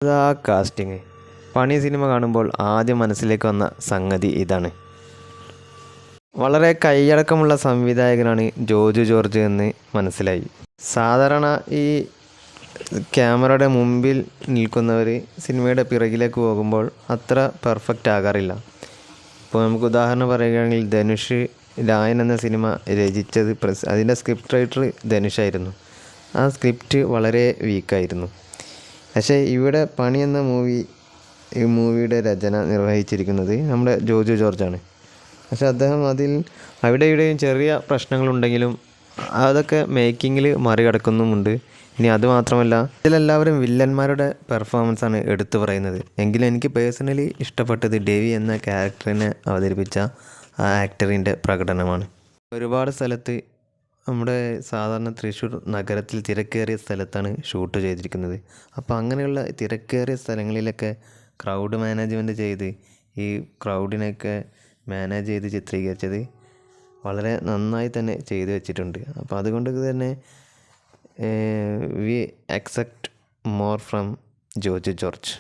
ആ കാസ്റ്റിംഗ് പണി സിനിമ കാണുമ്പോൾ ആദ്യം മനസ്സിലേക്ക് വന്ന സംഗതി ഇതാണ്. വളരെ കൈയടക്കമുള്ള സംവിധായകനാണ് ജോജു ജോർജ് എന്ന് മനസ്സിലായി. സാധാരണ ഈ ക്യാമറയുടെ മുമ്പിൽ നിൽക്കുന്നവർ സിനിമയുടെ പിറകിലേക്ക് പോകുമ്പോൾ അത്ര പെർഫെക്റ്റ് ആകാറില്ല. ഇപ്പോൾ നമുക്ക് ഉദാഹരണം പറയുകയാണെങ്കിൽ ധനുഷ് രായൻ എന്ന സിനിമ രചിച്ചത് അതിൻ്റെ സ്ക്രിപ്റ്റ് റൈറ്റർ ധനുഷായിരുന്നു. ആ സ്ക്രിപ്റ്റ് വളരെ വീക്കായിരുന്നു. പക്ഷേ ഇവിടെ പണി എന്ന ഈ മൂവിയുടെ രചന നിർവഹിച്ചിരിക്കുന്നത് നമ്മുടെ ജോജു ജോർജാണ്. പക്ഷെ അദ്ദേഹം അവിടെ ഇവിടെയും ചെറിയ പ്രശ്നങ്ങളുണ്ടെങ്കിലും അതൊക്കെ മേക്കിങ്ങിൽ മറികടക്കുന്നുമുണ്ട്. ഇനി അതുമാത്രമല്ല, ഇതിലെല്ലാവരും വില്ലന്മാരുടെ പെർഫോമൻസാണ് എടുത്തു പറയുന്നത്. എങ്കിലും എനിക്ക് പേഴ്സണലി ഇഷ്ടപ്പെട്ടത് ഡെവി എന്ന ക്യാരക്ടറിനെ അവതരിപ്പിച്ച ആ ആക്ടറിൻ്റെ പ്രകടനമാണ്. ഒരുപാട് സ്ഥലത്ത് നമ്മുടെ സാധാരണ തൃശ്ശൂർ നഗരത്തിൽ തിരക്കേറിയ സ്ഥലത്താണ് ഷൂട്ട് ചെയ്തിരിക്കുന്നത്. അപ്പോൾ അങ്ങനെയുള്ള തിരക്കേറിയ സ്ഥലങ്ങളിലൊക്കെ ക്രൗഡ് മാനേജ്മെൻറ്റ് ചെയ്ത് ഈ ക്രൗഡിനെയൊക്കെ മാനേജ് ചെയ്ത് ചിത്രീകരിച്ചത് വളരെ നന്നായി തന്നെ ചെയ്തു വെച്ചിട്ടുണ്ട്. അപ്പോൾ അതുകൊണ്ട് തന്നെ we expect more from Joju George.